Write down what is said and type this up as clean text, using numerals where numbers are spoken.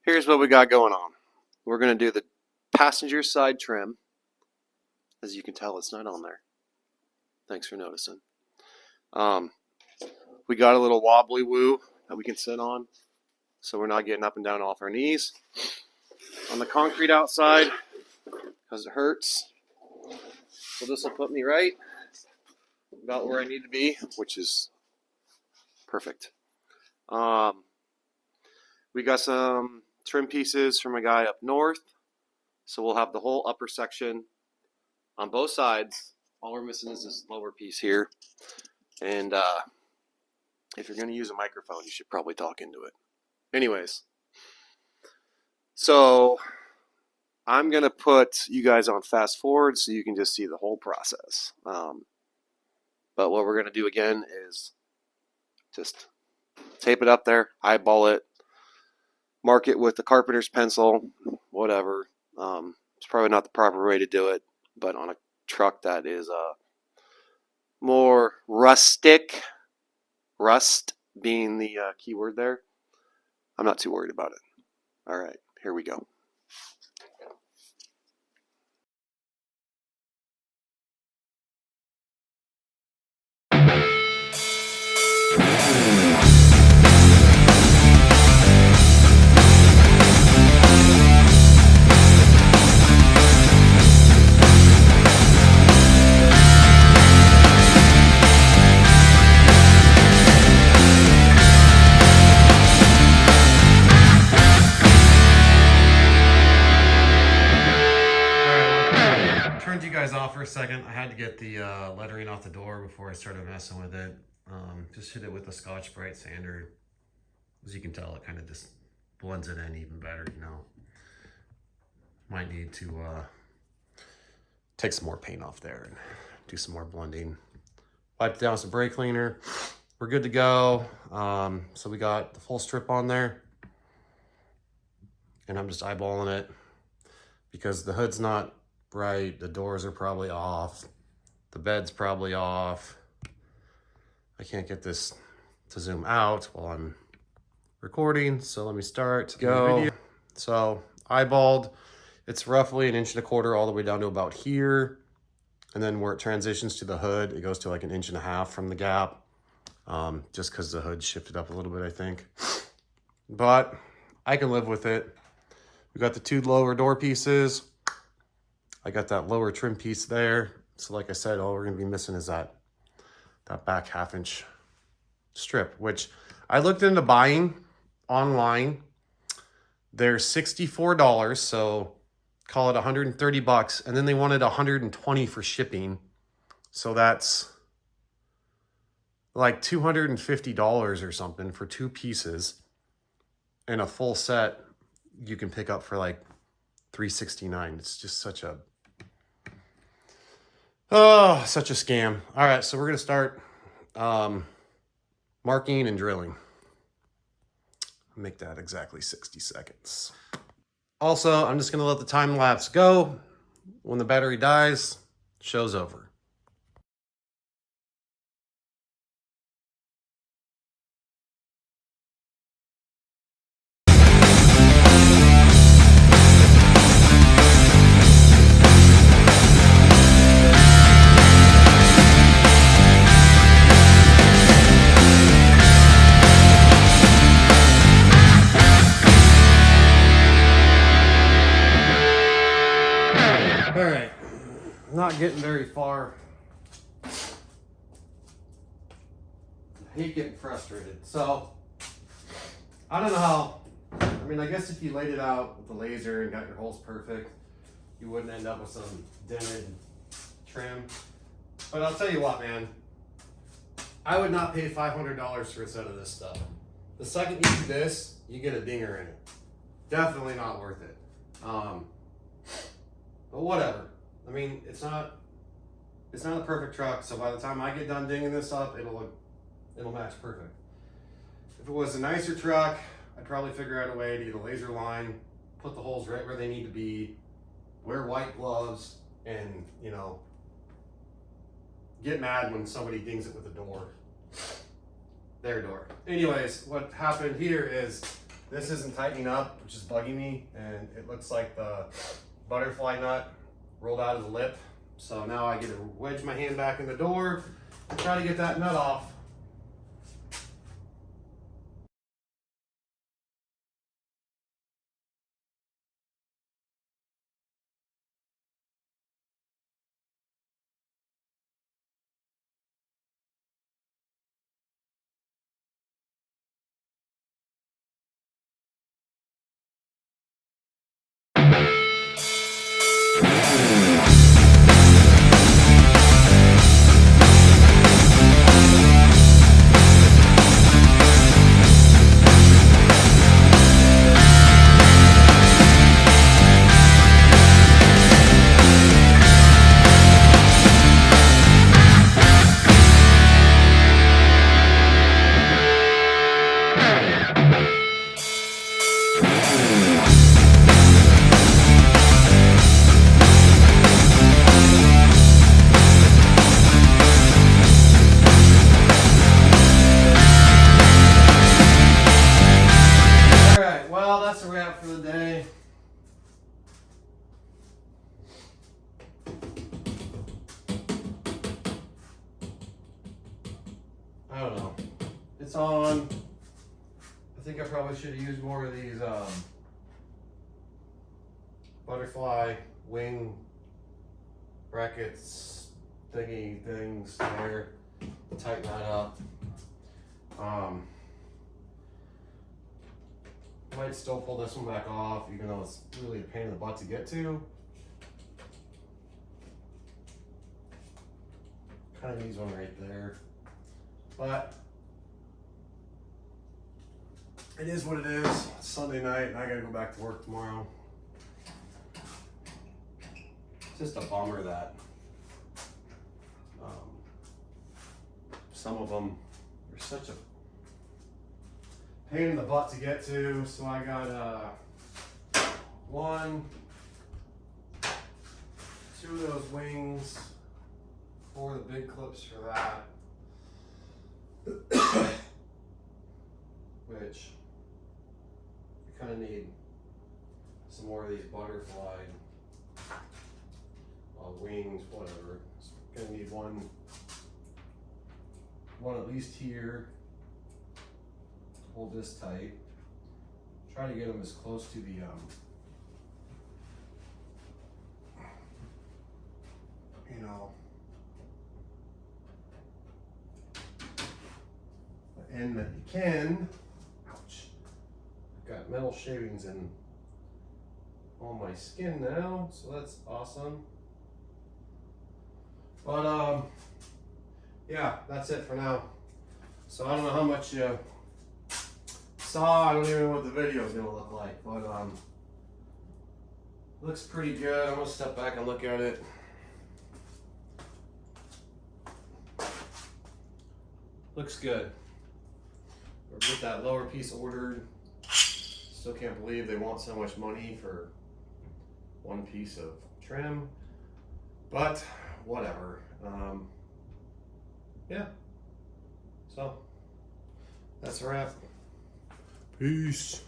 Here's what we got going on. We're going to do the passenger side trim. As you can tell, it's not on there. Thanks for noticing. We got a little wobbly woo that we can sit on, so we're not getting up and down off our knees. On the concrete outside, because it hurts. So this will put me right about where I need to be, which is perfect. We got some trim pieces from a guy up north, so we'll have the whole upper section on both sides. All we're missing is this lower piece here, and if you're going to use a microphone, you should probably talk into it. Anyways, so I'm going to put you guys on fast forward so you can just see the whole process. But what we're going to do again is just tape it up there, eyeball it, mark it with the carpenter's pencil, whatever. It's probably not the proper way to do it, but on a truck that is more rustic, rust being the key word there, I'm not too worried about it. All right, here we go. You guys off for a second. I had to get the lettering off the door before I started messing with it. Just hit it with a Scotch-Brite sander. As you can tell, it kind of just blends it in even better, you know. Might need to take some more paint off there and do some more blending. Wiped down some brake cleaner. We're good to go. So we got the full strip on there, and I'm just eyeballing it because the hood's not right, the doors are probably off, the bed's probably off. I can't get this to zoom out while I'm recording, so let me start. Go. So eyeballed, it's roughly 1.25 inches all the way down to about here, and then where it transitions to the hood, it goes to like 1.5 inches from the gap, just because the hood shifted up a little bit, I think. But I can live with it. We got the 2 lower door pieces. I got that lower trim piece there. So like I said, all we're gonna be missing is that back 1/2 inch strip, which I looked into buying online. They're $64, so call it 130 bucks. And then they wanted 120 for shipping. So that's like $250 or something for 2 pieces. And a full set you can pick up for like $369. It's just such a scam. All right, so we're gonna start marking and drilling. Make that exactly 60 seconds. Also, I'm just gonna let the time lapse go. When the battery dies, show's over. Not getting very far. I hate getting frustrated. So, I don't know how, I mean, I guess if you laid it out with the laser and got your holes perfect, you wouldn't end up with some dented trim. But I'll tell you what, man, I would not pay $500 for a set of this stuff. The second you do this, you get a dinger in it. Definitely not worth it. But whatever. I mean, it's not a perfect truck, so by the time I get done dinging this up, it'll match perfect. If it was a nicer truck, I'd probably figure out a way to get a laser line, put the holes right where they need to be, wear white gloves, and, you know, get mad when somebody dings it with a door. Their door. Anyways, what happened here is This isn't tightening up, which is bugging me, and it looks like the butterfly nut rolled out of the lip. So now I get to wedge my hand back in the door and try to get that nut off. That's a wrap for the day. I don't know. It's on. I think I probably should have used more of these butterfly wing brackets thingy things there to tighten that up. Might still pull this one back off, even though it's really a pain in the butt to get to. Kind of needs one right there, but it is what it is. It's Sunday night, and I gotta go back to work tomorrow. It's just a bummer that some of them are such a pain in the butt to get to. So I got 1, 2 of those wings, 4 of the big clips for that, which you kind of need some more of these butterfly wings, whatever. So gonna need one at least here. Hold this tight. Try to get them as close to the you know, the end that you can. Ouch. I've got metal shavings in on my skin now, so that's awesome. But yeah, that's it for now. So I don't know how much you saw. I don't even know what the video is gonna look like, but looks pretty good. I'm gonna step back and look at it. Looks good. We'll get that lower piece ordered. Still can't believe they want so much money for one piece of trim, but whatever. Yeah. So that's a wrap. Peace.